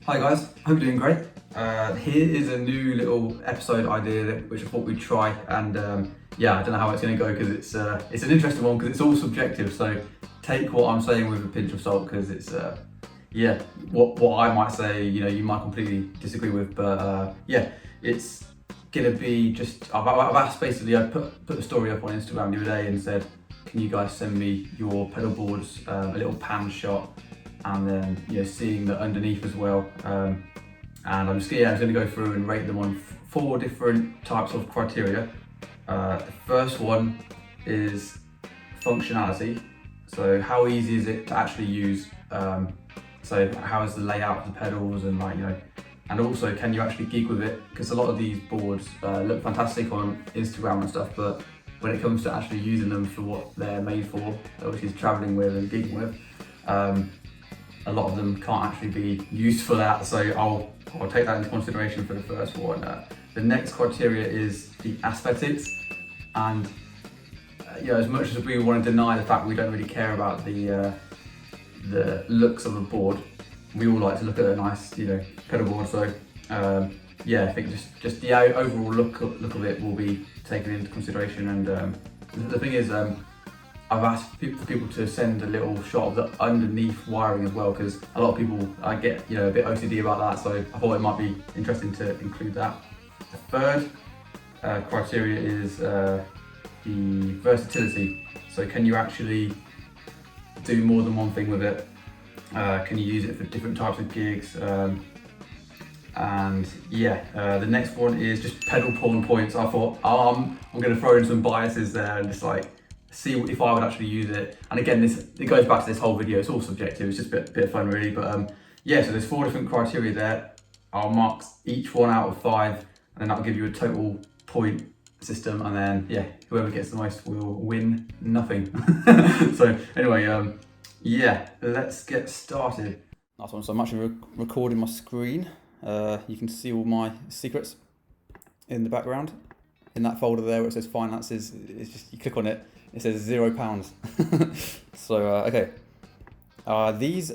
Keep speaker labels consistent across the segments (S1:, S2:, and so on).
S1: Hi guys, hope you're doing great. Here is a new little episode idea which I thought we'd try, and yeah, I don't know how it's going to go because it's an interesting one because it's all subjective. So take what I'm saying with a pinch of salt because it's yeah, what I might say, you might completely disagree with, but yeah, it's gonna be just I've asked basically. I put the story up on Instagram the other day and said, can you guys send me your pedal boards, a little pan shot, and then seeing the underneath as well. And I'm just going to go through and rate them on four different types of criteria. The first one is functionality. So how easy is it to actually use? So how is the layout of the pedals and and also can you actually gig with it? Because a lot of these boards look fantastic on Instagram and stuff, but when it comes to actually using them for what they're made for, which is traveling with and gigging with, a lot of them can't actually be used for that. So I'll take that into consideration for the first one. The next criteria is the aesthetics, and as much as we want to deny the fact we don't really care about the looks of the board, we all like to look at a nice pedal board. So yeah, I think just the overall look of it will be taken into consideration. And the thing is, I've asked for people to send a little shot of the underneath wiring as well, because a lot of people get a bit OCD about that. So I thought it might be interesting to include that. The third criteria is the versatility. So can you actually do more than one thing with it? Can you use it for different types of gigs? And yeah, the next one is just pedal porn points. I thought I'm going to throw in some biases there and just see if I would actually use it. And again, it goes back to this whole video. It's all subjective. It's just a bit of fun, really. But yeah, so there's four different criteria there. I'll mark each one out of 5, and then that'll give you a total point system. And then yeah, whoever gets the most will win nothing. So anyway, yeah, let's get started. Nice one. So I'm actually recording my screen. You can see all my secrets in the background. In that folder there where it says finances, it's just you click on it. It says £0. So okay, these,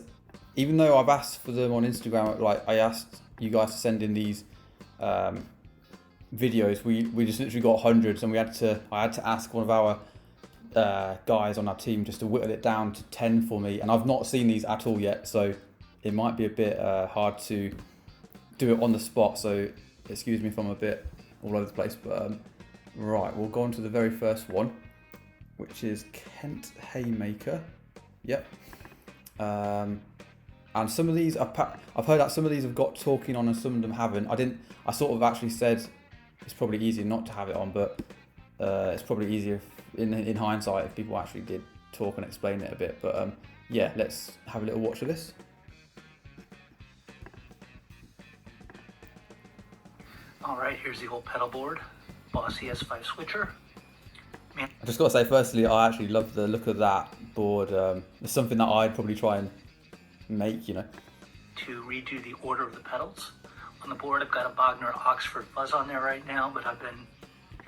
S1: even though I've asked for them on Instagram, I asked you guys to send in these videos. We just literally got hundreds, and I had to ask one of our guys on our team just to whittle it down to 10 for me, and I've not seen these at all yet, so it might be a bit hard to do it on the spot. So excuse me if I'm a bit all over the place, but right, we'll go on to the very first one, which is Kent Haymaker. Yep. And some of these, I've heard that some of these have got talking on and some of them haven't. I sort of actually said it's probably easier not to have it on, but it's probably easier in hindsight if people actually did talk and explain it a bit. But yeah, let's have a little watch of this.
S2: All right, here's the old pedal board, Boss ES5 switcher. Man.
S1: I just got to say, firstly, I actually love the look of that board. It's something that I'd probably try and make,
S2: To redo the order of the pedals. On the board, I've got a Bogner Oxford fuzz on there right now, but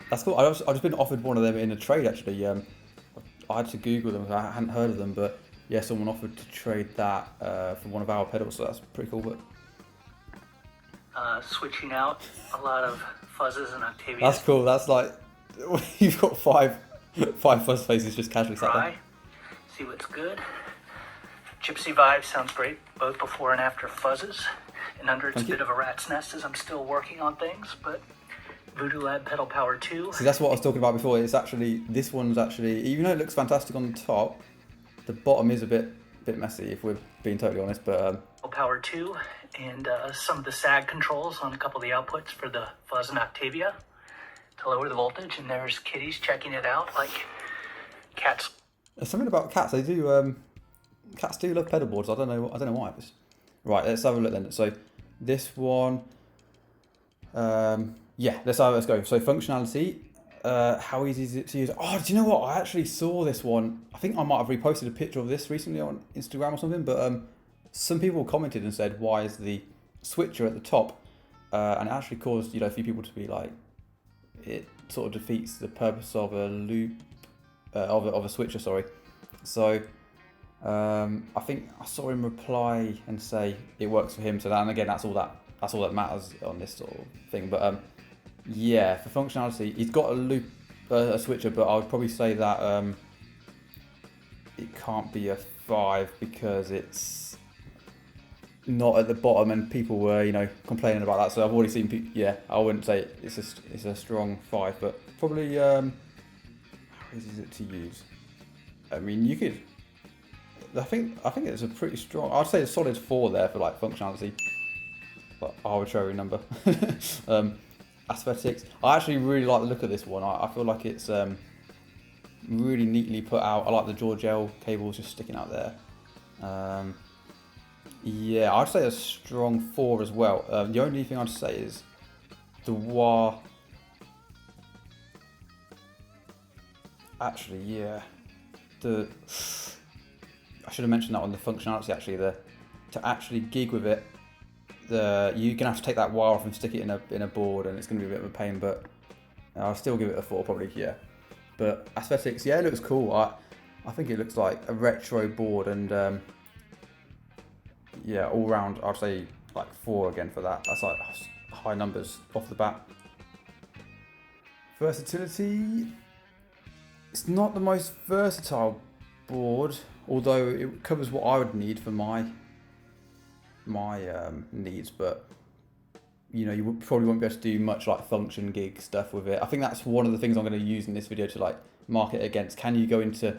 S1: That's cool. I've just been offered one of them in a trade, actually. I had to Google them because I hadn't heard of them, but yeah, someone offered to trade that for one of our pedals, so that's pretty cool. But
S2: switching out a lot of fuzzes and Octavias.
S1: That's cool. That's you've got five fuzz faces just casually sat there.
S2: See what's good. Gypsy Vibe sounds great, both before and after fuzzes. And under it's a bit of a rat's nest as I'm still working on things, but Voodoo Lab Pedal Power 2.
S1: See, that's what I was talking about before. It's actually, this one's actually, even though it looks fantastic on the top, the bottom is a bit messy, if we're being totally honest. But
S2: Power 2 and some of the sag controls on a couple of the outputs for the fuzz and Octavia to lower the voltage. And there's kitties checking it out like cats.
S1: There's something about cats. They do. Cats do love pedal boards. I don't know why. Right, let's have a look then. So this one, yeah, let's go. So functionality. How easy is it to use? Oh, do you know what? I actually saw this one. I think I might have reposted a picture of this recently on Instagram or something. But some people commented and said, "Why is the switcher at the top?" And it actually caused a few people to be like, it sort of defeats the purpose of a loop of a switcher. Sorry. So I think I saw him reply and say it works for him. So that, and again, that's all that matters on this sort of thing. But yeah, for functionality, he's got a loop, a switcher, but I would probably say that it can't be a 5 because it's not at the bottom, and people were, you know, complaining about that. So I've already seen people. Yeah, I wouldn't say it's a strong 5, but probably how easy is it to use? I mean, you could. I think it's a pretty strong. I'd say a solid 4 there for like functionality, but arbitrary number. Aesthetics. I actually really like the look of this one. I feel like it's really neatly put out. I like the Georgel cables just sticking out there. Yeah, I'd say a strong 4 as well. The only thing I'd say is the wah. Actually, yeah, I should have mentioned that on the functionality. Actually, to actually gig with it, you're gonna have to take that wire off and stick it in a board, and it's gonna be a bit of a pain. But I'll still give it a 4 probably. Yeah. But aesthetics, yeah, it looks cool. I think it looks like a retro board, and yeah, all round I'd say like 4 again for that. That's like high numbers off the bat. Versatility, it's not the most versatile board, although it covers what I would need for my needs, but you know, you probably won't be able to do much like function gig stuff with it. I think that's one of the things I'm going to use in this video to like market against. Can you go into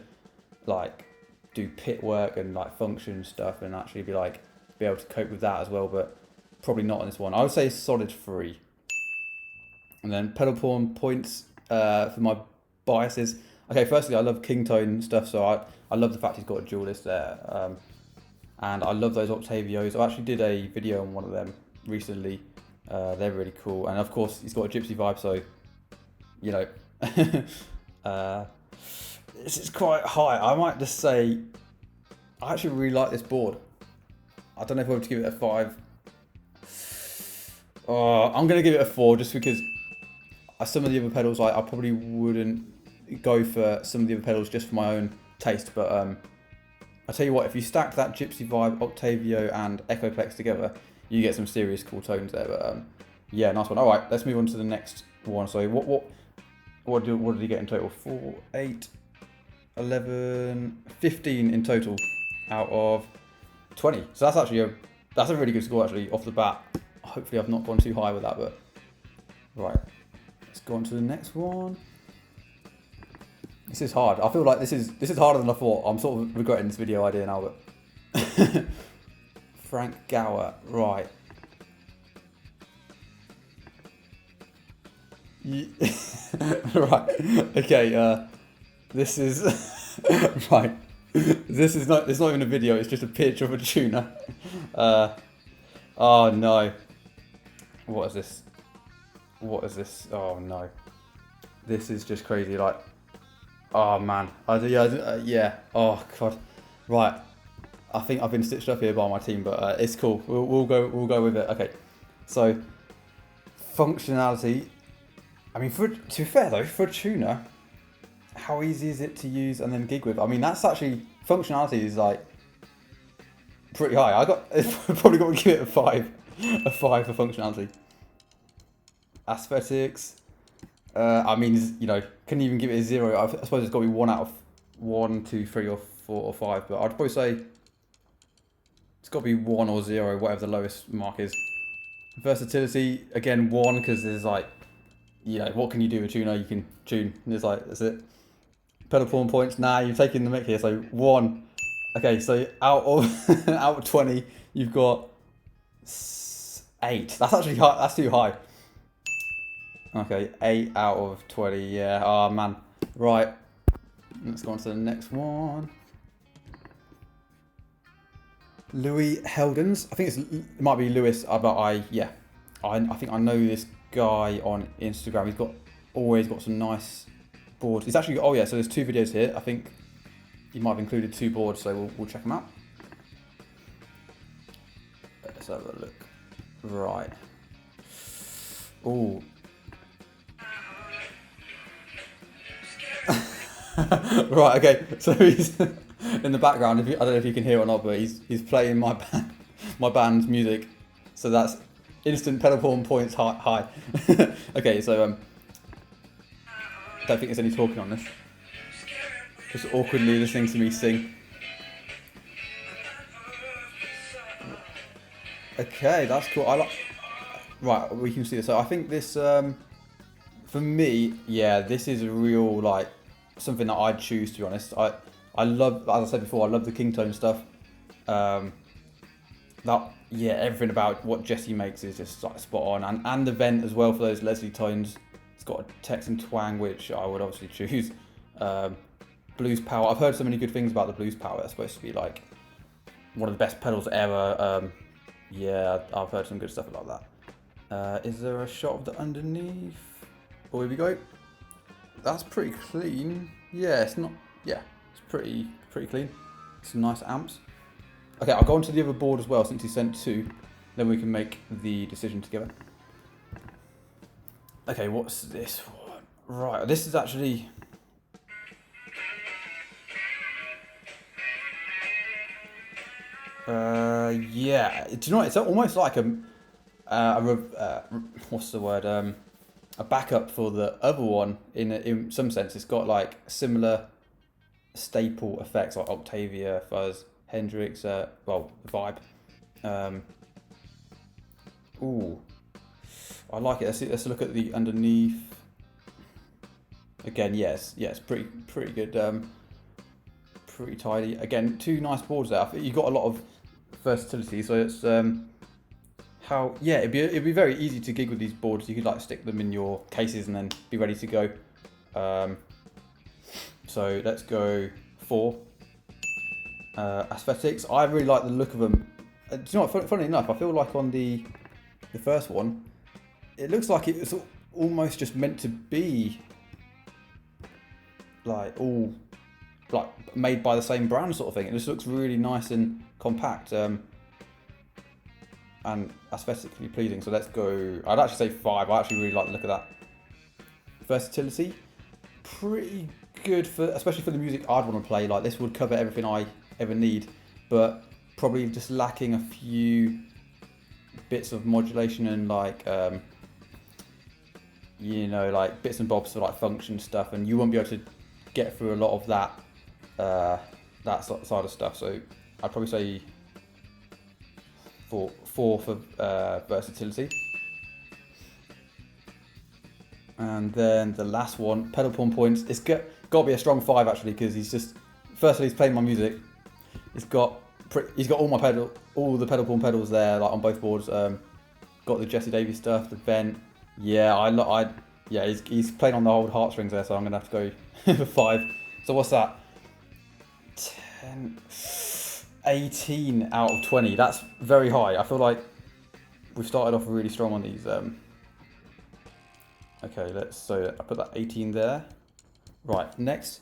S1: like do pit work and like function stuff and actually be able to cope with that as well? But probably not on this one. I would say solid 3. And then pedal points for my biases. Okay, firstly, I love king tone stuff, so I love the fact he's got a dual list there. And I love those Octavios. I actually did a video on one of them recently. They're really cool. And of course, he's got a gypsy vibe, so, you know, this is quite high. I might just say, I actually really like this board. I don't know if I would give it a 5. I'm going to give it a 4 just because some of the other pedals, I probably wouldn't go for some of the other pedals just for my own taste. But I tell you what, if you stack that Gypsy Vibe, Octavio and Echoplex together, you get some serious cool tones there. But yeah, nice one. All right, let's move on to the next one. So what did he get in total? 4, 8, 11, 15 in total out of 20. So that's actually that's a really good score actually off the bat. Hopefully I've not gone too high with that, but right. Let's go on to the next one. This is hard. I feel like this is harder than I thought. I'm sort of regretting this video idea now, but Frank Gower, right. Right. Okay, this is right. It's not even a video, it's just a picture of a tuner. Oh no. What is this? Oh no. This is just crazy, like, oh man. Yeah. Oh god. Right. I think I've been stitched up here by my team, but it's cool. We'll go with it. Okay. So functionality. I mean, to be fair though, for a tuner, how easy is it to use and then gig with? I mean, that's actually, functionality is like pretty high. I probably got to give it a 5 for functionality. Aesthetics. I mean, you know, can you even give it a 0? I suppose it's got to be 1 out of 1, 2, 3, or 4 or 5. But I'd probably say it's got to be 1 or 0, whatever the lowest mark is. Versatility, again 1, because there's like, you know, what can you do with a tuner? You can tune. There's like, that's it. Pedal points. Nah, you're taking the mic here. So 1. Okay, so out of 20, you've got 8. That's actually high. That's too high. Okay, 8 out of 20. Yeah. Oh man. Right. Let's go on to the next one. Louis Helgens. I think it might be Louis, but I think I know this guy on Instagram. He's always got some nice boards. He's actually, oh yeah, so there's 2 videos here. I think he might have included 2 boards, so we'll check them out. Let's have a look. Right. Oh. Right, okay. So in the background. I don't know if you can hear it or not, but he's playing my band's music. So that's instant pedal porn points high. Okay, so don't think there's any talking on this. Just awkwardly listening to me sing. Okay, that's cool. Right, we can see this. So I think this, for me, yeah, this is a real like something that I'd choose, to be honest. I love, as I said before, I love the King Tone stuff. Everything about what Jesse makes is just like spot on, and the vent as well for those Leslie tones. It's got a Texan twang, which I would obviously choose. Blues Power. I've heard so many good things about the Blues Power. It's supposed to be like one of the best pedals ever. Yeah, I've heard some good stuff about that. Is there a shot of the underneath? Oh, here we go. That's pretty clean. Yeah, it's not. Yeah, it's pretty clean. Some nice amps. Okay, I'll go on to the other board as well since he sent two. Then we can make the decision together. Okay, what's this one? Right, this is actually. Yeah. Do you know what? It's almost like what's the word? A backup for the other one in some sense. It's got like similar staple effects like Octavia, Fuzz, Hendrix, Vibe. Ooh, I like it. Let's look at the underneath. Again, yes, pretty good. Pretty tidy. Again, two nice boards there. I think you've got a lot of versatility. So it's it'd be very easy to gig with these boards. You could like stick them in your cases and then be ready to go. So let's go 4. Aesthetics. I really like the look of them. Do you know what? Funny enough, I feel like on the first one, it looks like it was almost just meant to be like all like made by the same brand sort of thing. It just looks really nice and compact and aesthetically pleasing. So let's go. I'd actually say 5. I actually really like the look of that. Versatility, pretty good especially for the music I'd want to play. Like this would cover everything I ever need, but probably just lacking a few bits of modulation and like like bits and bobs for like function stuff, and you won't be able to get through a lot of that side of stuff. So I'd probably say 4 for versatility. And then the last one, pedal porn points. It's got to be a strong 5 actually, because he's playing my music. He's got all the pedal porn pedals there, like on both boards. Got the Jesse Davies stuff, the vent. Yeah, he's playing on the old heartstrings there, so I'm gonna have to go for 5. So what's that? 18 out of 20. That's very high. I feel like we've started off really strong on these. Okay, so I put that 18 there. Right, next.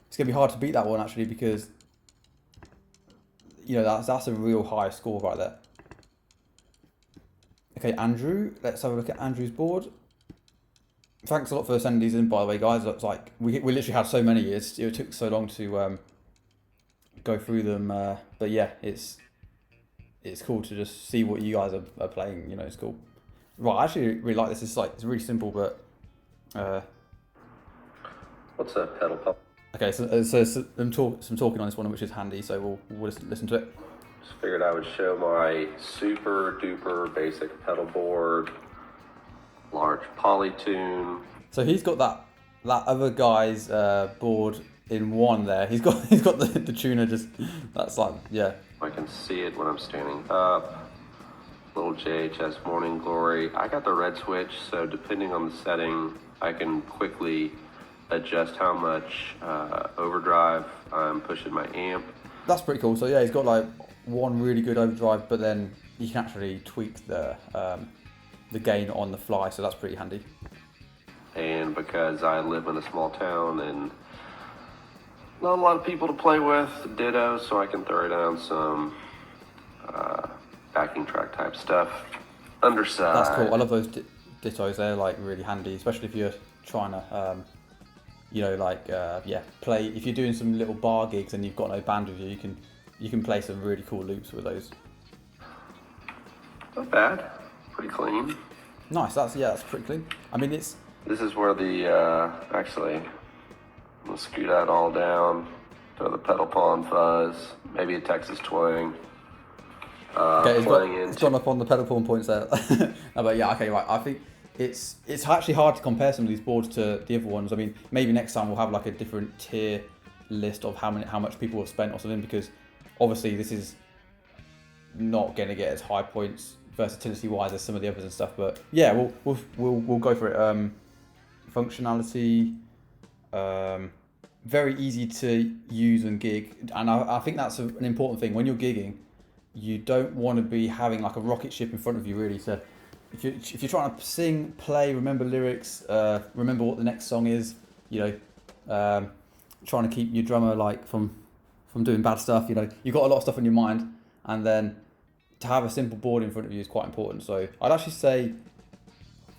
S1: It's gonna be hard to beat that one actually, because that's a real high score right there. Okay, Andrew. Let's have a look at Andrew's board. Thanks a lot for sending these in, by the way, guys. It's like we literally had so many. It took so long to go through them, but yeah, it's cool to just see what you guys are playing. It's cool. Right, I actually really like this. It's really simple, but
S3: what's a pedal pop?
S1: Okay, so some talking on this one, which is handy. So we'll just listen to it.
S3: Just figured I would show my super duper basic pedal board, large polytune.
S1: So he's got that other guy's board in one there. He's got the tuner just. That's like, yeah.
S3: I can see it when I'm standing up. Little JHS Morning Glory. I got the red switch, so depending on the setting, I can quickly adjust how much overdrive I'm pushing my amp.
S1: That's pretty cool. So yeah, he's got like one really good overdrive, but then you can actually tweak the gain on the fly, so that's pretty handy.
S3: And because I live in a small town and not a lot of people to play with, ditto, so I can throw down some backing track type stuff. Underside.
S1: That's cool. I love those dittos. They're like really handy, especially if you're trying to you know, like play if you're doing some little bar gigs and you've got no band with you, you can play some really cool loops with those.
S3: Not bad. Pretty clean.
S1: Nice. That's pretty clean. I mean, it's.
S3: This is where the actually, we'll scoot that all down. Throw the pedal paw and fuzz. Maybe a Texas twang.
S1: Okay, it's gone up on the pedal pawn points there. No, but yeah, okay, right. I think it's actually hard to compare some of these boards to the other ones. I mean, maybe next time we'll have like a different tier list of how much people have spent or something, because obviously this is not going to get as high points versatility wise as some of the others and stuff. But yeah, we'll go for it. Functionality, very easy to use and gig, and I think that's an important thing when you're gigging. You don't want to be having like a rocket ship in front of you, really. So if you're trying to sing, play, remember lyrics, remember what the next song is, you know, trying to keep your drummer like from doing bad stuff, you know, you've got a lot of stuff on your mind, and then to have a simple board in front of you is quite important. So I'd actually say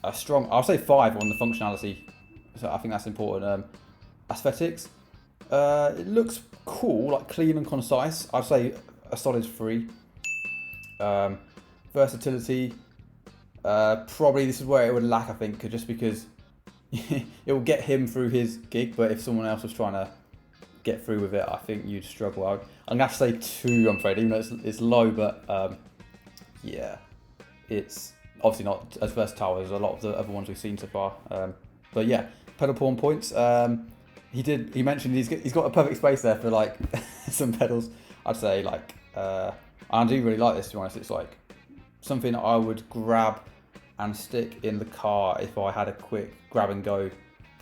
S1: I'll say 5 on the functionality. So I think that's important. Aesthetics, it looks cool, like clean and concise. I'd say a solid 3. Versatility, probably this is where it would lack, I think, just because it will get him through his gig, but if someone else was trying to get through with it, I think you'd struggle out. I'm gonna have to say 2, I'm afraid, even though it's low, but yeah, it's obviously not as versatile as a lot of the other ones we've seen so far. But yeah, pedal pawn points. He mentioned he's got a perfect space there for like some pedals. I'd say like I do really like this, to be honest. It's like something I would grab and stick in the car if I had a quick grab and go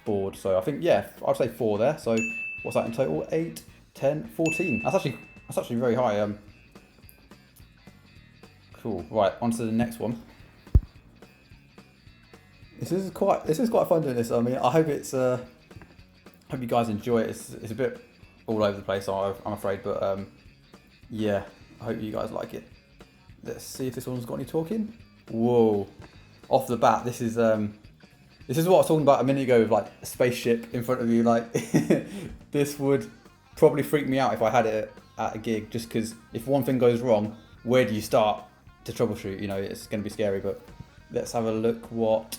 S1: board. So I think, yeah, I'd say 4 there. So what's that in total? 8, 10, 14. That's actually very high. Cool. Right, on to the next one. This is quite fun doing this. I mean, I hope hope you guys enjoy it. It's a bit all over the place, I'm afraid, but yeah, I hope you guys like it. Let's see if this one's got any talking. Whoa! Off the bat, this is what I was talking about a minute ago with like a spaceship in front of you. Like this would probably freak me out if I had it at a gig, just because if one thing goes wrong, where do you start to troubleshoot? You know, it's going to be scary. But let's have a look what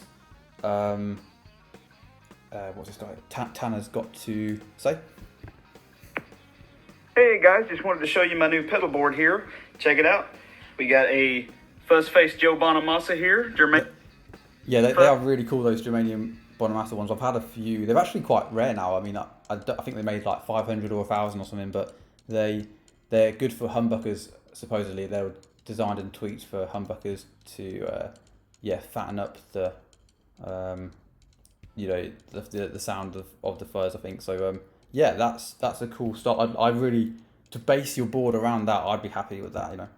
S1: what's this guy Tanner's got to say.
S4: Hey guys, just wanted to show you my new pedal board here. Check it out. We got a fuzz face Joe Bonamassa here.
S1: Yeah, they are really cool, those Germanium Bonamassa ones. I've had a few. They're actually quite rare now. I mean, I think they made like 500 or 1,000 or something, but they're good for humbuckers. Supposedly, they're designed and tweaked for humbuckers to fatten up the the sound of the fuzz, I think. So yeah, that's a cool start. I really, to base your board around that, I'd be happy with that, you know.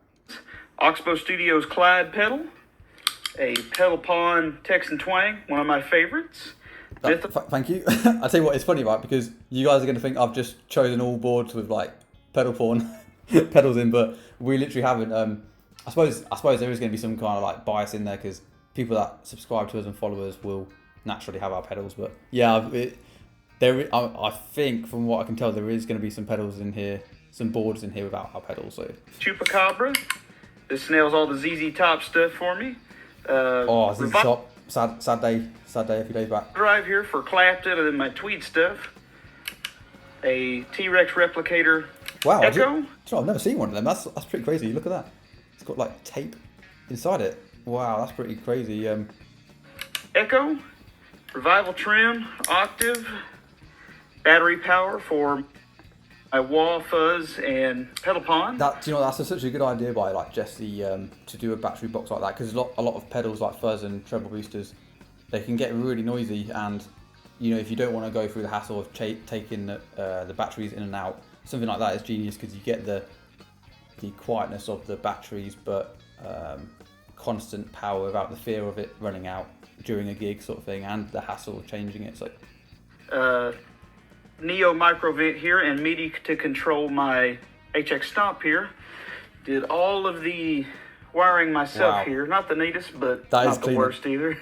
S4: Oxbow Studios Clyde pedal, a pedal pawn Texan twang, one of my favorites.
S1: Thank you. I tell you what, it's funny, right? Because you guys are going to think I've just chosen all boards with like pedal pawn pedals in, but we literally haven't. I suppose there is going to be some kind of like bias in there because people that subscribe to us and follow us will naturally have our pedals. But yeah, I think from what I can tell, there is going to be some pedals in here, some boards in here without our pedals. So
S4: Chupacabra. This nails all the ZZ Top stuff for me.
S1: ZZ Top. Sad day a few days back.
S4: Drive here for Clapton and then my Tweed stuff. A T-Rex replicator.
S1: Wow,
S4: Echo.
S1: I've never seen one of them. That's pretty crazy. Look at that. It's got like tape inside it. Wow, that's pretty crazy.
S4: Echo, Revival trim, octave, battery power for my wah, fuzz, and pedal pawn.
S1: That's such a good idea by like Jesse to do a battery box like that, because a lot of pedals like fuzz and treble boosters, they can get really noisy, and if you don't want to go through the hassle of taking the batteries in and out, something like that is genius because you get the quietness of the batteries, but constant power without the fear of it running out during a gig sort of thing, and the hassle of changing it. So
S4: Neo microvent here and MIDI to control my HX Stomp here. Did all of the wiring myself.
S1: Wow.
S4: Here. Not the neatest, but
S1: that
S4: not the worst either.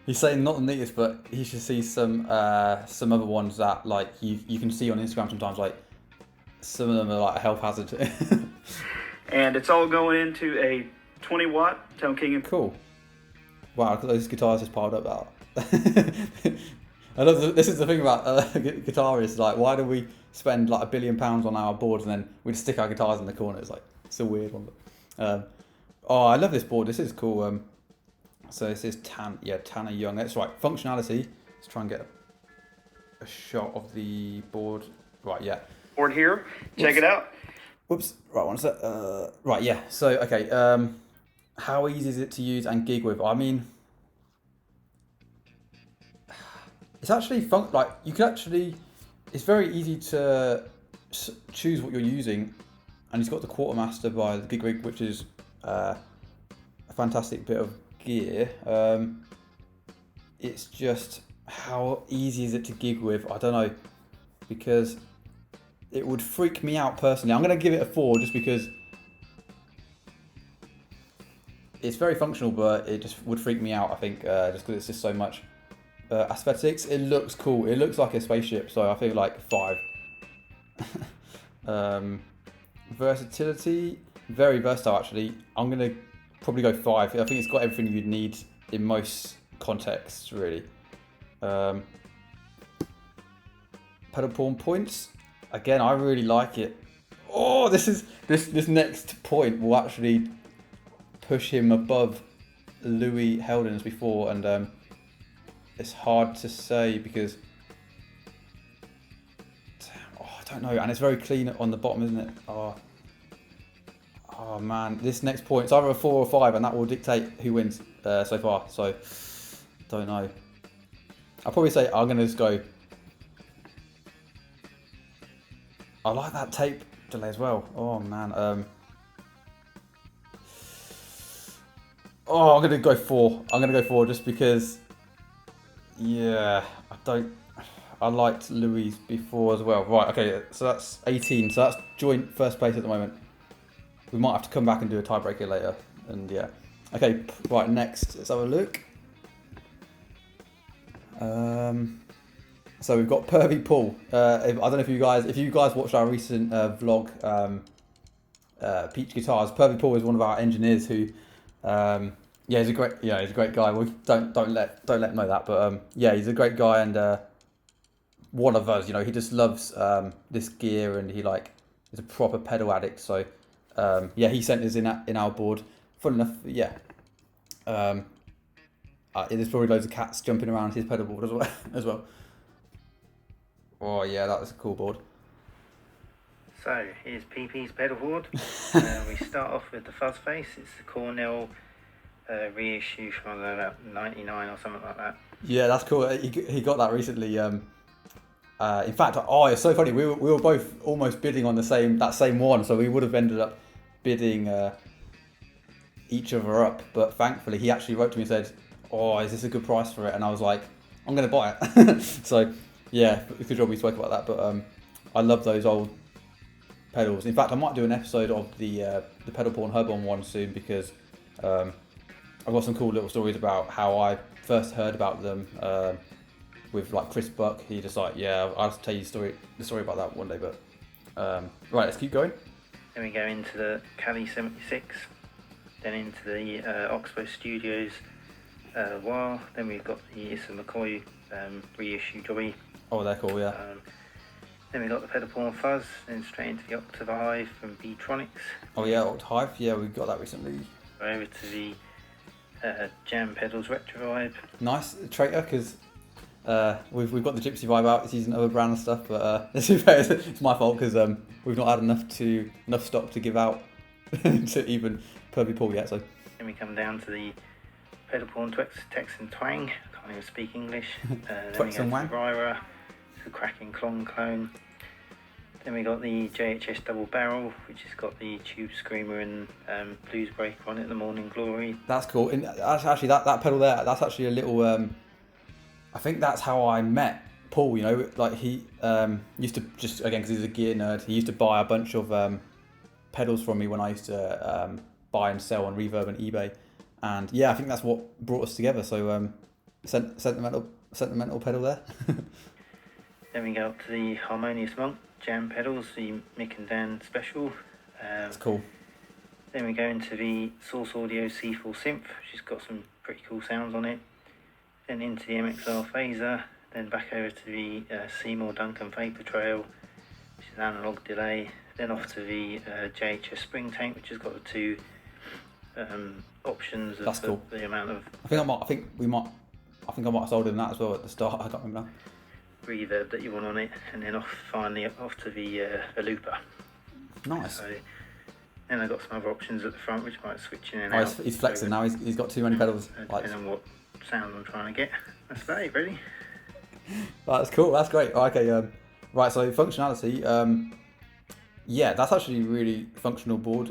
S1: He's saying not the neatest, but he should see some other ones that like you can see on Instagram sometimes. Like some of them are like a health hazard.
S4: And it's all going into a 20-watt Tone King.
S1: Cool. Wow, those guitars just piled up out. I love this is the thing about guitarists. Like, why do we spend like £1 billion on our boards and then we just stick our guitars in the corner? It's like it's a weird one. But, oh, I love this board. This is cool. So this is Tanner Young. That's right. Functionality. Let's try and get a shot of the board. Right, yeah.
S4: Board here. Check it out.
S1: Whoops. Right, one sec. Right, yeah. So, okay. How easy is it to use and gig with? I mean, it's actually fun. Like, you can actually. It's very easy to choose what you're using, and it's got the Quartermaster by the Gig Rig, which is a fantastic bit of gear. It's just how easy is it to gig with? I don't know, because it would freak me out personally. I'm going to give it a 4 just because it's very functional, but it just would freak me out, I think, just because it's just so much. Aesthetics, it looks cool. It looks like a spaceship, so I feel like 5. Versatility, very versatile actually. I'm going to probably go 5. I think it's got everything you'd need in most contexts, really. Pedal pawn points. Again, I really like it. Oh, this next point will actually push him above Louis Helgens before, and it's hard to say because I don't know, and it's very clean on the bottom, isn't it? Oh man, this next point, it's either a 4 or 5, and that will dictate who wins so far. So, don't know. I'll probably say I'm going to just go. I like that tape delay as well. Oh man. I'm going to go 4. I'm going to go 4 just because, yeah, I liked Louis before as well. Right, okay, so that's 18. So that's joint first place at the moment. We might have to come back and do a tiebreaker later. And yeah. Okay, right, next, let's have a look. So we've got Pervy Paul. I don't know if you guys watched our recent vlog, Peach Guitars. Pervy Paul is one of our engineers who, he's a great guy. We don't let him know that, but yeah, he's a great guy and one of us. You know, he just loves this gear and he is a proper pedal addict. So he sent us in our board. Fun enough, yeah. There's probably loads of cats jumping around his pedal board as well. Oh yeah, that was a cool board.
S5: So here's PP's pedal board. We start off with the fuzz face. It's the Cornell reissue from about 99 or something like that.
S1: Yeah, that's cool. He got that recently. In fact, it's so funny. We were both almost bidding on that same one, so we would have ended up bidding each other up. But thankfully, he actually wrote to me and said, "Oh, is this a good price for it?" And I was like, "I'm going to buy it." So yeah, good job we spoke about that. But I love those old pedals. In fact, I might do an episode of the pedal pawn Herbon one soon because I've got some cool little stories about how I first heard about them with Chris Buck. He just I'll tell you the story about that one day. But right, let's keep going.
S5: Then we go into the Cali 76, then into the Oxbow Studios wah. Then we've got the Issa McCoy reissue jobby.
S1: Oh, they're cool, yeah.
S5: Then we got the pedal pawn fuzz, then straight into the Octavive from Beatronics.
S1: Oh yeah, Octavive, yeah, we got that recently.
S5: Over to the Jam Pedals Retro Vibe.
S1: Nice, Traitor, because we've got the Gypsy Vibe out. It's using other brand and stuff, but it's my fault because we've not had enough stock to give out to even Pervy Paul yet. So
S5: then we come down to the pedal pawn Texan Twang. Can't even speak English. Then we go to the Ryra, the Cracking Clong Clone. Then we got the JHS Double Barrel, which has got the Tube Screamer and Blues Breaker on it, the Morning Glory.
S1: That's cool. And that's actually that pedal there. That's actually a little. I think that's how I met Paul. You know, he used to just because he's a gear nerd. He used to buy a bunch of pedals from me when I used to buy and sell on Reverb and eBay. And yeah, I think that's what brought us together. So sentimental pedal there.
S5: Then we go up to the Harmonious Monk jam pedals, the Mick and Dan special.
S1: That's cool.
S5: Then we go into the Source Audio C4 Synth, which has got some pretty cool sounds on it. Then into the MXR Phaser, then back over to the Seymour Duncan Vapor Trail, which is an analog delay. Then off to the JHS Spring Tank, which has got the two options of
S1: That's cool.
S5: the amount of
S1: I think I might have sold him that as well at the start. I can't remember now.
S5: reverb that you want on it, and then finally off to the looper.
S1: Nice.
S5: So, then I've got some other options at the front which might switch in and
S1: Oh,
S5: out.
S1: he's flexing now. He's got too many pedals.
S5: Depending on what sound I'm trying to get. That's about it, really.
S1: That's cool. That's great. Okay. Right. So functionality. Yeah, that's actually a really functional board.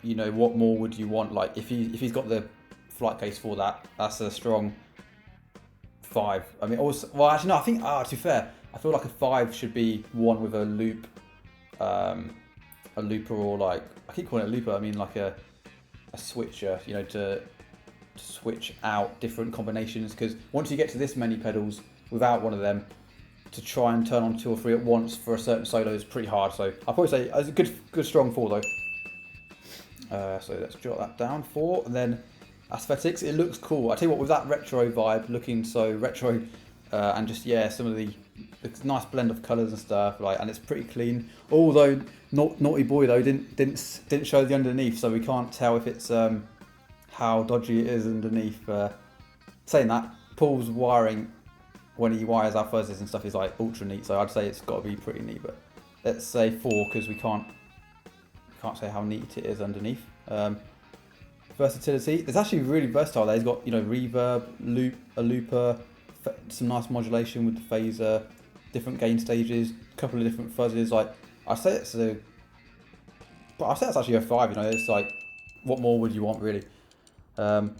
S1: You know, what more would you want? Like, if he's got the flight case for that, that's a strong 5. I mean, also, well, actually, no. I think, to be fair, I feel like a 5 should be one with a loop, a looper, or like, I keep calling it a looper. I mean, like a switcher. You know, to switch out different combinations. Because once you get to this many pedals without one of them, to try and turn on 2 or 3 at once for a certain solo is pretty hard. So I'll probably say it's a good strong 4 though. So let's jot that down. 4, and then aesthetics. It looks cool. I tell you what, with that retro vibe, looking so retro, and just some of the nice blend of colours and stuff, like, and it's pretty clean. Although Naughty Boy though didn't show the underneath, so we can't tell if it's how dodgy it is underneath. Saying that, Paul's wiring when he wires our fuzzes and stuff is like ultra neat, so I'd say it's got to be pretty neat. But let's say 4 because we can't say how neat it is underneath. Versatility. It's actually really versatile there. He's got, you know, reverb, a looper, some nice modulation with the phaser, different gain stages, a couple of different fuzzes. Like, I'd say it's actually a 5. You know, it's like, what more would you want really? Pedal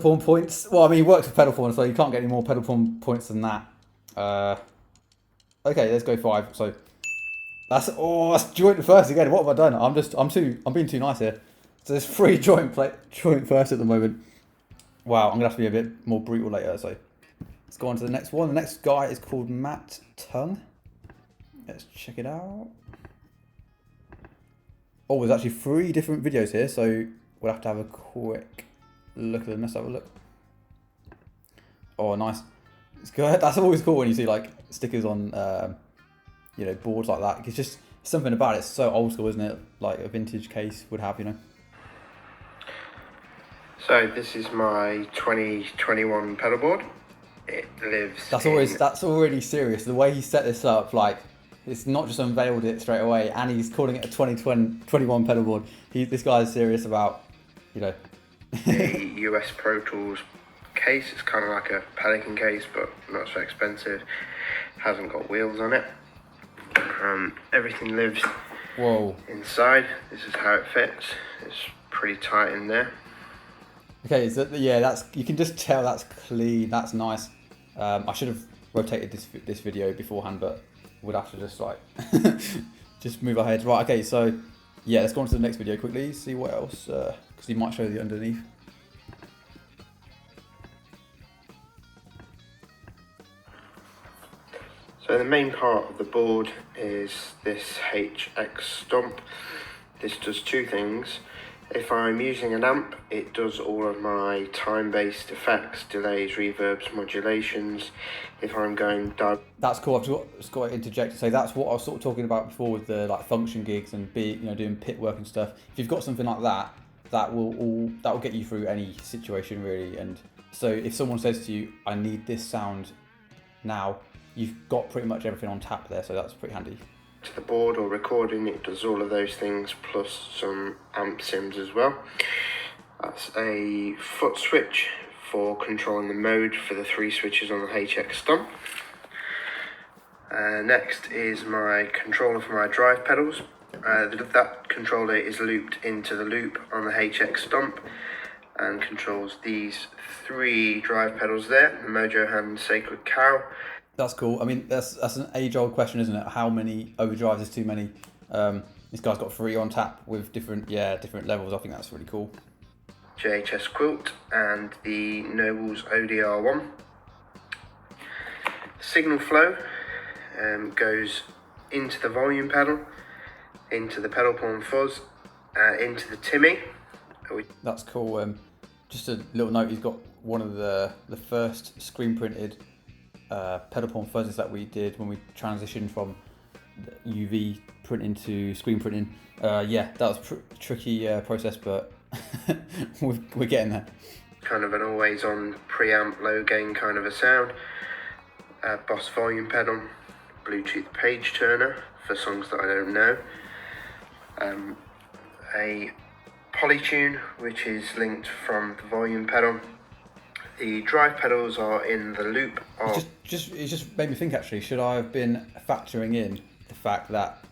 S1: pawn points. Well, I mean, he works with pedal pawn, so you can't get any more pedal pawn points than that. Okay, let's go 5. So that's joint first again. What have I done? I'm being too nice here. So there's 3 joint first at the moment. Wow, I'm gonna have to be a bit more brutal later. So let's go on to the next one. The next guy is called Matt Tong. Let's check it out. Oh, there's actually 3 different videos here, so we'll have to have a quick look at them. Let's have a look. Oh, nice. It's good. That's always cool when you see like stickers on, you know, boards like that. It's just something about it. It's so old school, isn't it? Like a vintage case would have, you know.
S6: So this is my 2021 pedalboard. It lives.
S1: That's already serious. The way he set this up, like, it's not just unveiled it straight away, and he's calling it a 2021 pedalboard. This guy is serious about, you know.
S6: A US Pro Tools case. It's kind of like a Pelican case, but not so expensive. Hasn't got wheels on it. Everything lives inside. This is how it fits. It's pretty tight in there.
S1: Okay, so you can just tell that's clean. That's nice. I should have rotated this video beforehand, but would have to just like just move our heads. Right. Okay. So yeah, let's go on to the next video quickly. See what else, because he might show the underneath.
S6: So the main part of the board is this HX stump. This does 2 things. If I'm using an amp, it does all of my time-based effects, delays, reverbs, modulations. If I'm going down...
S1: That's cool. I've just got to interject to say that's what I was sort of talking about before with the like function gigs and doing pit work and stuff. If you've got something like that, that will get you through any situation really. And so if someone says to you, "I need this sound now," you've got pretty much everything on tap there. So that's pretty handy.
S6: To the board or recording, it does all of those things plus some amp sims as well. That's a foot switch for controlling the mode for the 3 switches on the HX stump. Next is my controller for my drive pedals. That controller is looped into the loop on the HX stump and controls these 3 drive pedals there, the Mojo Hand Sacred Cow.
S1: That's cool. I mean, that's an age-old question, isn't it? How many overdrives is too many? This guy's got 3 on tap with different levels. I think that's really cool.
S6: JHS quilt and the Nobles ODR1. Signal flow goes into the volume pedal, into the pedal pawn fuzz, into the Timmy.
S1: That's cool. Just a little note, he's got one of the first screen printed pedal pawn fuzzes that we did when we transitioned from UV printing to screen printing. Yeah, that was a tricky process, but we're getting there.
S6: Kind of an always on preamp, low gain kind of a sound. Boss volume pedal, Bluetooth page turner for songs that I don't know. A polytune which is linked from the volume pedal. The drive pedals are in the loop of...
S1: It just made me think actually, should I have been factoring in the fact that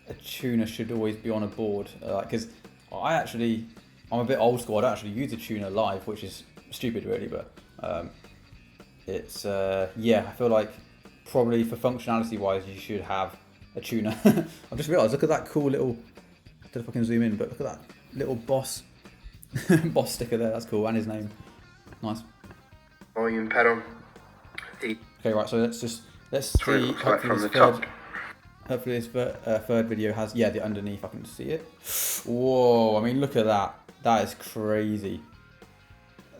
S1: a tuner should always be on a board? Because I'm a bit old school, I don't actually use a tuner live, which is stupid really, but it's, yeah, I feel like probably for functionality wise you should have a tuner. I've just realised, look at that cool little, I don't know if I can zoom in, but look at that little boss boss sticker there, that's cool, and his name. Nice.
S6: Volume pedal.
S1: Okay, right, so let's see, hopefully this third video has, yeah, the underneath, I can see it. Whoa, I mean, look at that. That is crazy.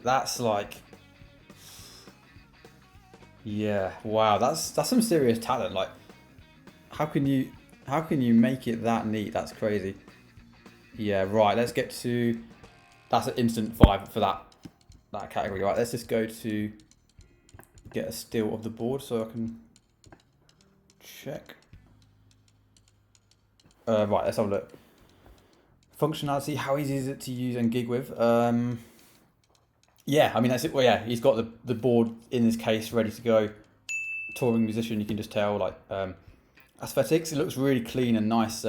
S1: That's like, yeah, wow, that's some serious talent. Like, how can you make it that neat? That's crazy. Yeah, right, let's get to, that's an instant 5 for that category. Right, let's just go to get a still of the board so I can check. Right, let's have a look. Functionality, how easy is it to use and gig with? Yeah, I mean, that's it. Well, yeah, he's got the board in this case ready to go. Touring musician, you can just tell, like, aesthetics, it looks really clean and nice.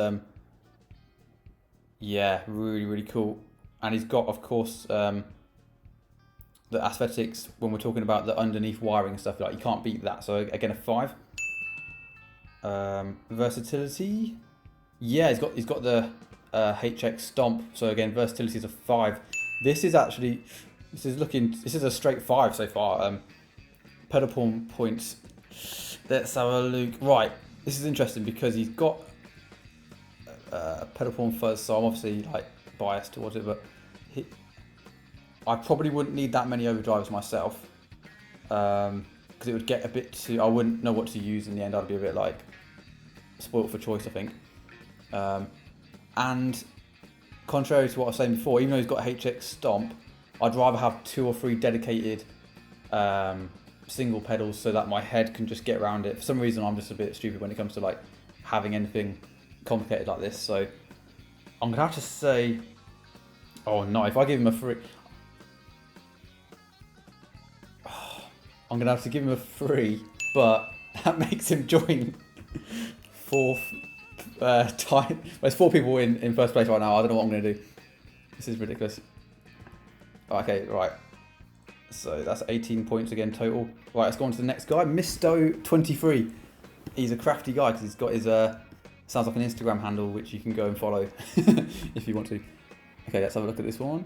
S1: Yeah, really, really cool. And he's got, of course, the aesthetics when we're talking about the underneath wiring and stuff, like, you can't beat that. So again, a 5. Versatility, yeah, he's got the HX stomp. So again, versatility is a 5. This is a straight 5 so far. Pedal pawn points. Let's have a look. Right, this is interesting because he's got pedal pawn fuzz, so I'm obviously like biased towards it, but I probably wouldn't need that many overdrives myself, because it would get a bit too, I wouldn't know what to use in the end. I'd be a bit like spoilt for choice, I think. And contrary to what I was saying before, even though he's got HX stomp, I'd rather have 2 or 3 dedicated single pedals so that my head can just get around it. For some reason, I'm just a bit stupid when it comes to like having anything complicated like this. So I'm gonna have to say, oh no, if I give him a 3, I'm gonna have to give him a 3, but that makes him join 4th time. There's 4 people in first place right now. I don't know what I'm gonna do. This is ridiculous. Okay, right. So that's 18 points again total. Right, let's go on to the next guy, Misto23. He's a crafty guy because he's got his sounds like an Instagram handle which you can go and follow if you want to. Okay, let's have a look at this one.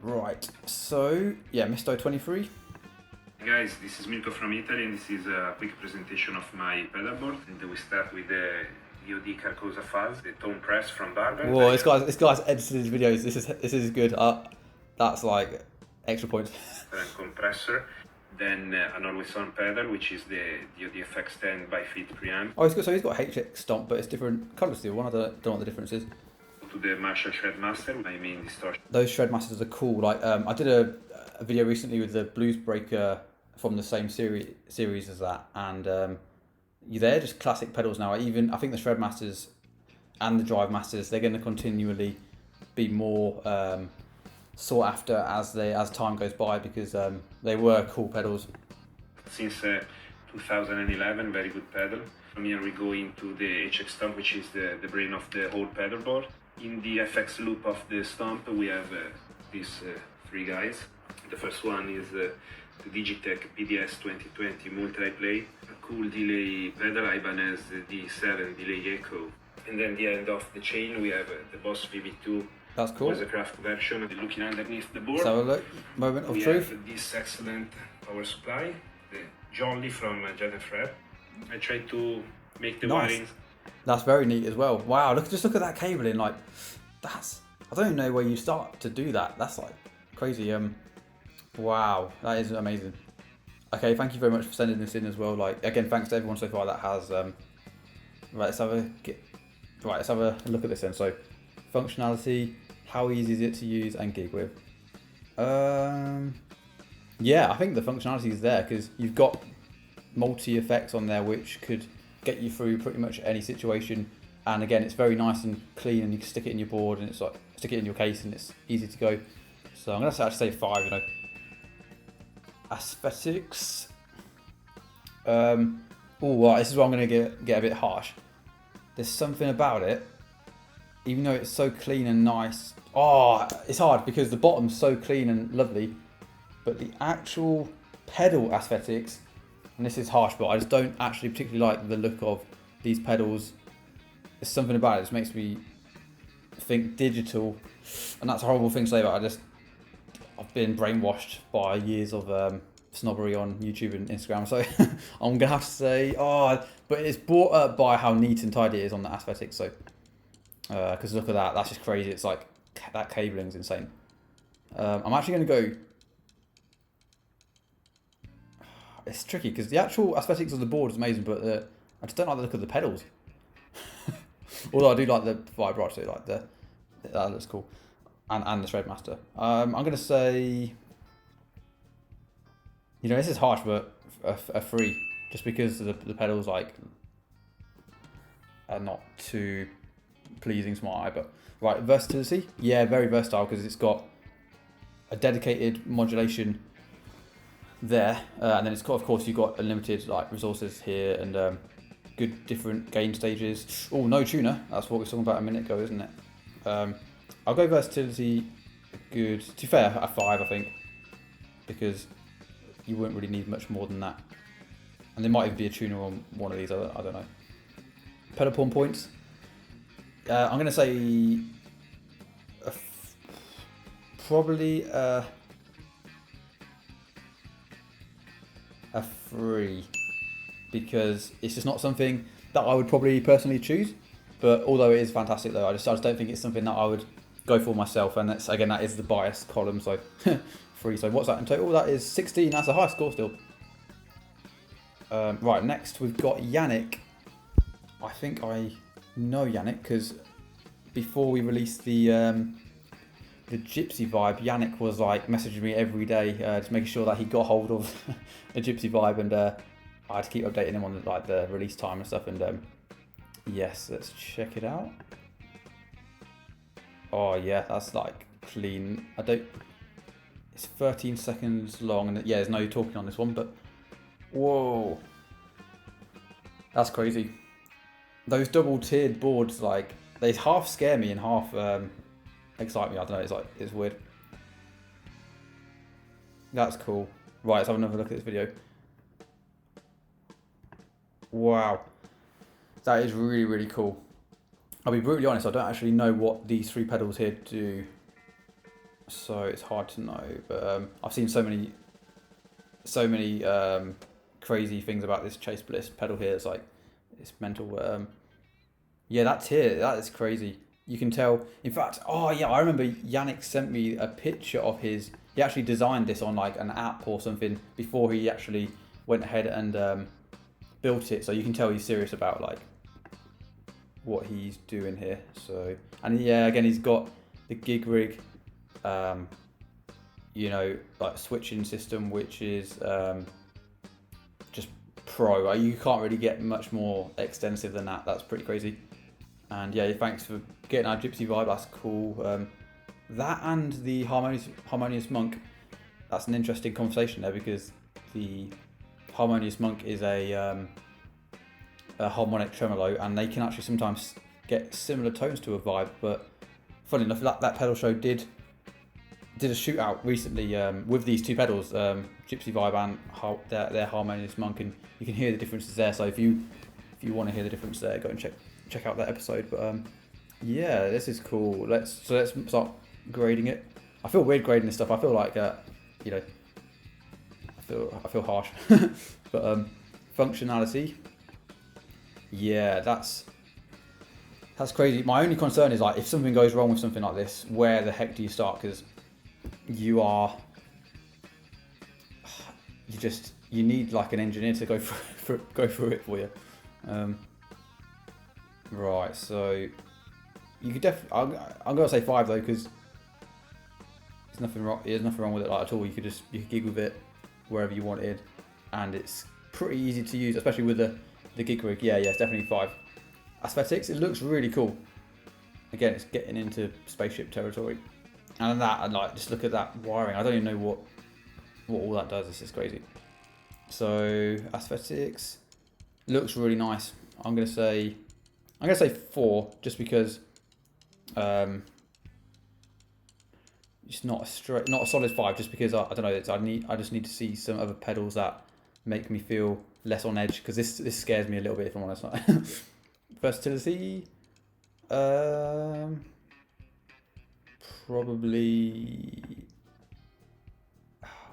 S1: Right, so yeah, Misto23.
S7: Hi guys, this is Mirko from Italy and this is a quick presentation of my pedalboard. And we start with the DoD Carcosa Fuzz, the tone press from Barber.
S1: Whoa, this guy's edited his videos. This is good. That's like extra points.
S7: And compressor. Then an always on pedal, which is the DoD FX10 by Fit preamp.
S1: Oh, he's got HX stomp, but it's different colour steel one. I don't know what the difference is.
S7: To the Marshall Shredmaster, my main distortion. Those
S1: Shredmasters are cool. Like I did a video recently with the Blues Breaker from the same series as that, and they're just classic pedals now. I think the Shredmasters and the Drive Masters, they're going to continually be more sought after as time goes by, because they were cool pedals.
S7: Since 2011, very good pedal. From here we go into the HX Stomp, which is the brain of the whole pedal board. In the FX loop of the Stomp we have these 3 guys. The first one is the Digitech PDS 2020 multi-play, a cool delay pedal, Ibanez D7 delay echo. And then the end of the chain we have the Boss VB2
S1: That's cool.
S7: Was a craft version. Looking underneath the board.
S1: So look, moment of truth.
S7: Have this excellent power supply, the Jolly from Jet and Fred. I tried to make the wirings.
S1: That's very neat as well. Wow, just look at that cabling. Like, I don't even know where you start to do that. That's like crazy. Wow, that is amazing. Okay, thank you very much for sending this in as well. Like, again, thanks to everyone so far that has. Right, let's have a look at this then. So, functionality, how easy is it to use, and gig with. Yeah, I think the functionality is there because you've got multi effects on there which could get you through pretty much any situation. And again, it's very nice and clean, and you can stick it in your board, and it's like stick it in your case, and it's easy to go. So I'm gonna actually say 5. You know, aesthetics. Oh, well, this is where I'm gonna get a bit harsh. There's something about it, even though it's so clean and nice. Oh, it's hard because the bottom's so clean and lovely, but the actual pedal aesthetics, and this is harsh, but I just don't actually particularly like the look of these pedals. There's something about it that makes me think digital, and that's a horrible thing to say, but I've been brainwashed by years of snobbery on YouTube and Instagram, so I'm gonna have to say, but it's brought up by how neat and tidy it is on the aesthetics. So, because look at that, that's just crazy. It's like that cabling's insane. I'm actually gonna go. It's tricky because the actual aesthetics of the board is amazing, but I just don't like the look of the pedals. Although I do like the vibrato, like that looks cool, and the Threadmaster. I'm gonna say, you know, this is harsh, but a 3, just because the pedals like are not too pleasing to my eye. But right, versatility, yeah, very versatile because it's got a dedicated modulation there, and then it's got, of course, you've got unlimited like resources here and good different gain stages. Oh, no tuner. That's what we were talking about a minute ago, isn't it? I'll go versatility. Good. To be fair, a 5, I think, because you wouldn't really need much more than that. And there might even be a tuner on one of these. I don't know. Pedal pawn points. I'm going to say probably a 3. Because it's just not something that I would probably personally choose. But although it is fantastic though, I just don't think it's something that I would go for myself. And that's, again, that is the bias column, so 3. So what's that in total? That is 16. That's a high score still. Right, next we've got Yannick. I think I know Yannick because before we released the Gypsy Vibe, Yannick was like messaging me every day, just making sure that he got hold of a Gypsy Vibe, and I had to keep updating him on like the release time and stuff. And yes, let's check it out. Oh yeah, that's like clean. It's 13 seconds long, and yeah, there's no talking on this one, but whoa, that's crazy. Those double tiered boards, like, they half scare me and half excite me. I don't know, it's weird. That's cool. Right, let's have another look at this video. Wow, that is really, really cool. I'll be brutally honest, I don't actually know what these 3 pedals here do, so it's hard to know. But I've seen so many crazy things about this Chase Bliss pedal here. It's like, it's mental. Yeah, that tier, that is crazy. You can tell. In fact, oh yeah, I remember Yannick sent me a picture of his. He actually designed this on like an app or something before he actually went ahead and built it. So you can tell he's serious about like what he's doing here. So, and yeah, again, he's got the gig rig, you know, like switching system, which is just pro. You can't really get much more extensive than that. That's pretty crazy. And yeah, thanks for getting our Gypsy Vibe. That's cool. That and the Harmonious Monk. That's an interesting conversation there, because the Harmonious Monk is a harmonic tremolo, and they can actually sometimes get similar tones to a Vibe. But funny enough, that pedal show did a shootout recently with these 2 pedals, Gypsy Vibe and their Harmonious Monk, and you can hear the differences there. So if you want to hear the difference there, go and check out that episode. But Yeah, this is cool. Let's start grading it. I feel weird grading this stuff. I feel like you know, I feel harsh. But functionality. Yeah, that's crazy. My only concern is like if something goes wrong with something like this, where the heck do you start? Because you need like an engineer to go through it for you. Right, so you could definitely. I'm gonna say 5 though, because there's nothing wrong. There's nothing wrong with it like at all. You could gig with it wherever you wanted, and it's pretty easy to use, especially with the gig rig. Yeah, it's definitely 5. Aesthetics, it looks really cool. Again, it's getting into spaceship territory, and like just look at that wiring. I don't even know what all that does. This is crazy. So aesthetics looks really nice. I'm gonna say 4, just because it's not a solid 5, just because I don't know. I just need to see some other pedals that make me feel less on edge, because this scares me a little bit, if I'm honest. Versatility, probably.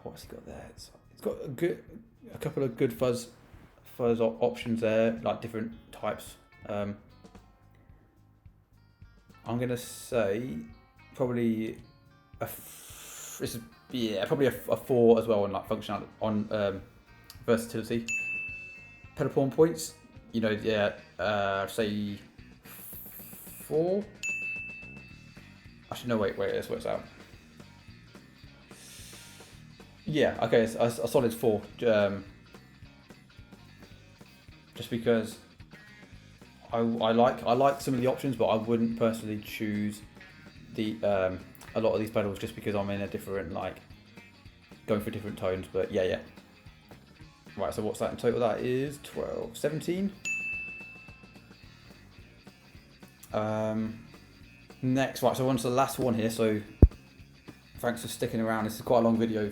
S1: What's he got there? It's got a couple of good fuzz options there, like different types. I'm gonna say probably probably a 4 as well on like functionality, on versatility. Pedal pawn points, you know, say 4. Actually, no, wait, this works out. Yeah, okay, it's a solid 4. Just because I like some of the options, but I wouldn't personally choose the a lot of these pedals, just because I'm in a different, like, going for different tones. But yeah. Right, so what's that in total? That is 12, 17. Next, right, so on to the last one here. So thanks for sticking around. This is quite a long video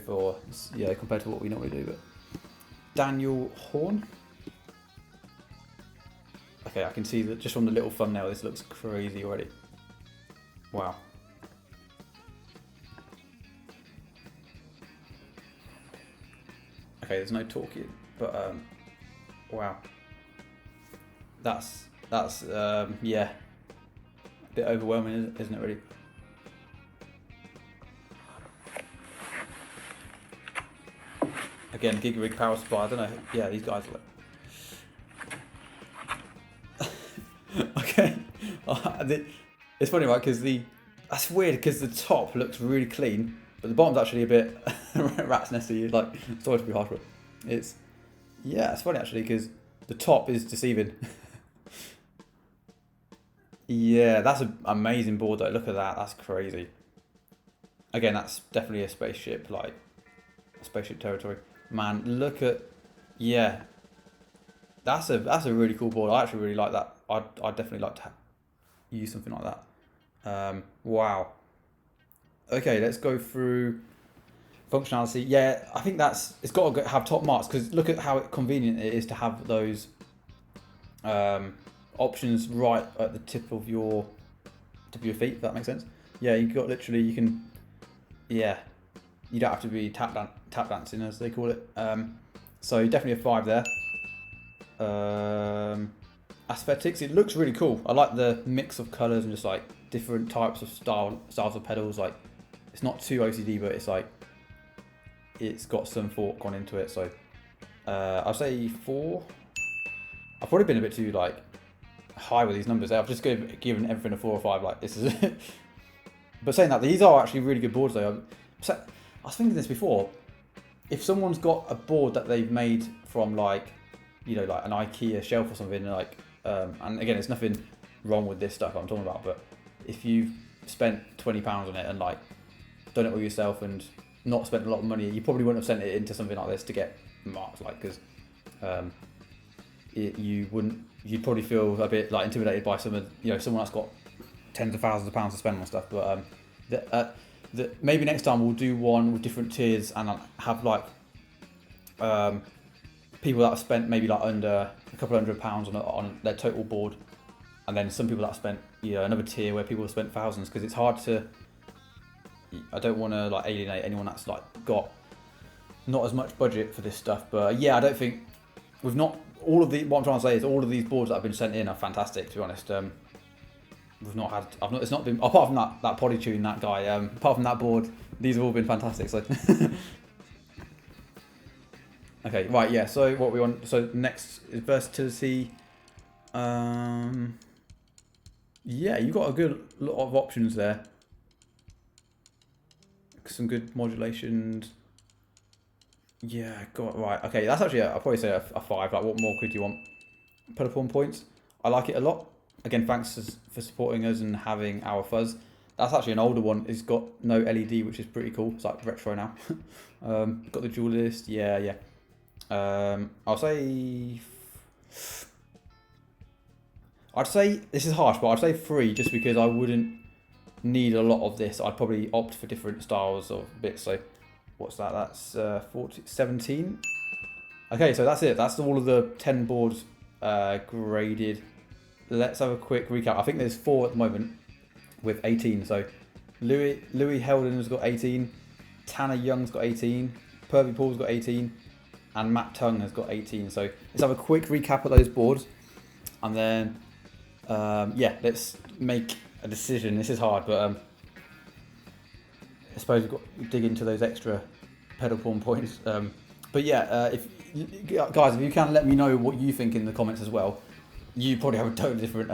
S1: compared to what we normally do. But Daniel Horn. Okay, I can see that just from the little thumbnail, this looks crazy already. Wow. Okay, there's no talking, but wow. That's yeah, a bit overwhelming, isn't it, really? Again, gig rig power supply. I don't know. Yeah, these guys are like. Okay, it's funny, right? Because that's weird, because the top looks really clean, but the bottom's actually a bit rat's nesty. Like, sorry to be harsh, but it's funny actually, because the top is deceiving. Yeah, that's an amazing board though. Look at that. That's crazy. Again, that's definitely a spaceship, like a spaceship territory. Man, look at, yeah. That's a really cool board. I actually really like that. I'd definitely like to use something like that. Wow. Okay, let's go through functionality. Yeah, I think it's got to have top marks, because look at how convenient it is to have those options right at the tip of your feet, if that makes sense. Yeah, you can, yeah, you don't have to be tap dancing, as they call it. So definitely a 5 there. Aesthetics, it looks really cool. I like the mix of colours and just like different types of styles of pedals. Like, it's not too OCD, but it's like it's got some thought gone into it. So I'll say 4. I've probably been a bit too like high with these numbers. I've just given everything a 4 or 5. Like, this is But saying that, these are actually really good boards though. I was thinking this before. If someone's got a board that they've made from like, you know, like an IKEA shelf or something, like, and again, there's nothing wrong with this stuff I'm talking about, but if you've spent £20 on it and like done it all yourself and not spent a lot of money, you probably wouldn't have sent it into something like this to get marked, like, because you'd probably feel a bit like intimidated by someone that's got tens of thousands of pounds to spend on stuff. But maybe next time we'll do one with different tiers and have like people that have spent maybe like under a couple £100 on their total board, and then some people that have spent another tier where people have spent thousands, because it's hard to. I don't want to like alienate anyone that's like got not as much budget for this stuff, but yeah, I don't think we've not all of the. What I'm trying to say is all of these boards that have been sent in are fantastic. To be honest, we've not had. It's not been apart from that potty tune that guy. Apart from that board, these have all been fantastic. So. Okay, right, yeah. So what we want. So next is versatility. Yeah, you got a good lot of options there. Some good modulations. Yeah, got right. Okay, that's actually I'll probably say a 5. Like, what more could you want? Pedal points. I like it a lot. Again, thanks for supporting us and having our fuzz. That's actually an older one. It's got no LED, which is pretty cool. It's like retro now. Got the dual list. Yeah. I'll say. I'd say this is harsh, but I'd say 3 just because I wouldn't need a lot of this. I'd probably opt for different styles of bits. So what's that? That's 17. Okay, so that's it. That's all of the 10 boards graded. Let's have a quick recap. I think there's 4 at the moment with 18. So Louis Helgens got 18, Tanner Young's got 18, Pervy Paul's got 18, and Matt Tong has got 18. So let's have a quick recap of those boards, and then yeah, let's make a decision. This is hard, but I suppose we've got to dig into those extra pedal points. But yeah, if you can let me know what you think in the comments as well. You probably have a totally different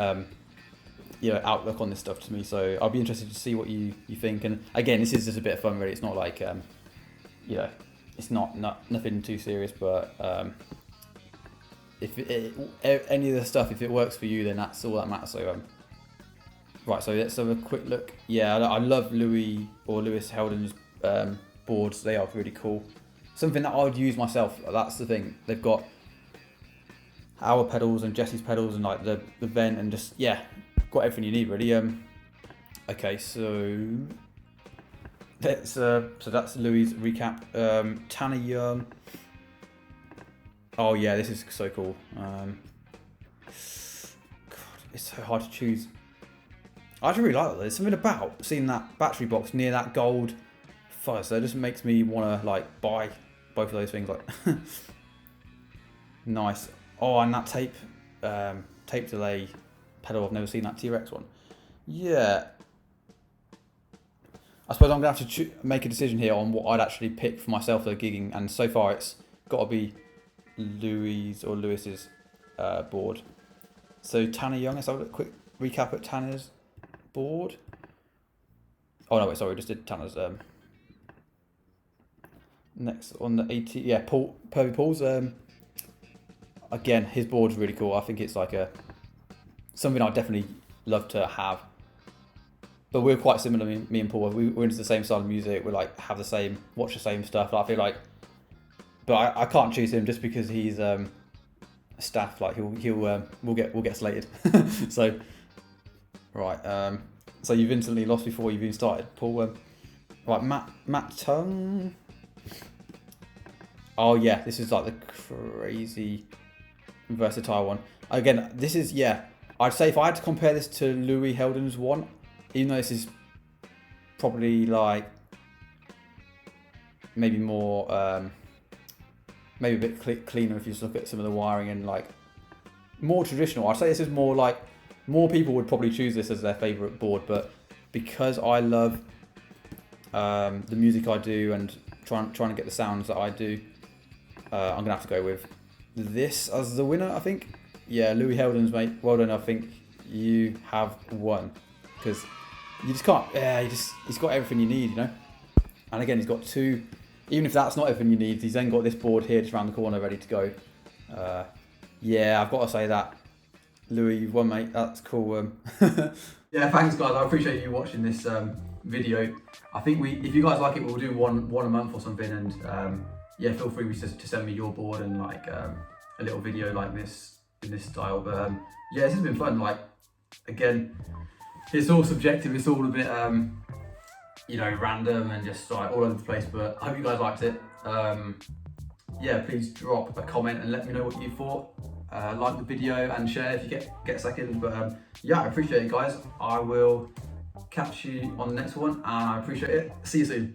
S1: outlook on this stuff to me, so I'll be interested to see what you think. And again, this is just a bit of fun, really. It's not like it's not nothing too serious, but if any of the stuff, if it works for you, then that's all that matters. So right, so let's have a quick look. Yeah, I love Louis Helgens boards. They are really cool. Something that I would use myself. That's the thing. They've got our pedals and Jesse's pedals and like the vent and just got everything you need really. Okay, so let's so that's Louis' recap. Tanner Young. Oh yeah, this is so cool. God, it's so hard to choose. I actually really like that. There's something about seeing that battery box near that gold fuzz that just makes me want to like buy both of those things. Like nice. Oh, and that tape delay pedal. I've never seen that T-Rex one. Yeah. I suppose I'm going to have to make a decision here on what I'd actually pick for myself though gigging, and so far it's got to be Louis's board. So Tanner Young, let's have a quick recap at Tanner's board. Oh no, wait, sorry, we just did Tanner's. Next on the 80, yeah, Pervy Paul's. Again, his board's really cool. I think it's like something I'd definitely love to have. But we're quite similar, me and Paul. We're into the same style of music. We like watch the same stuff. I feel like, but I can't choose him just because he's staff. Like we'll get slated. So right. So you've instantly lost before you've even started, Paul. Right, Matt Tong. Oh yeah, this is like the crazy versatile one. Again, this is I'd say if I had to compare this to Louis Helgens' one, even though this is probably like maybe more maybe a bit cleaner if you just look at some of the wiring and like more traditional. I'd say this is more like more people would probably choose this as their favourite board, but because I love the music I do and trying to get the sounds that I do, I'm gonna have to go with this as the winner, I think. Yeah, Louis Helgens, mate, well done. I think you have won because you just can't. He's got everything you need, you know. And again, he's got 2. Even if that's not everything you need, he's then got this board here just around the corner, ready to go. Yeah, I've got to say that, Louis, you've won, mate. That's cool. Yeah, thanks, guys. I appreciate you watching this video. I think if you guys like it, we'll do one a month or something. And yeah, feel free to send me your board and like a little video like this in this style. But yeah, this has been fun. Like again, it's all subjective. It's all a bit random and just like all over the place. But I hope you guys liked it. Yeah, please drop a comment and let me know what you thought. like the video and share if you get a second. But yeah, I appreciate it, guys. I will catch you on the next one, and I appreciate it. See you soon.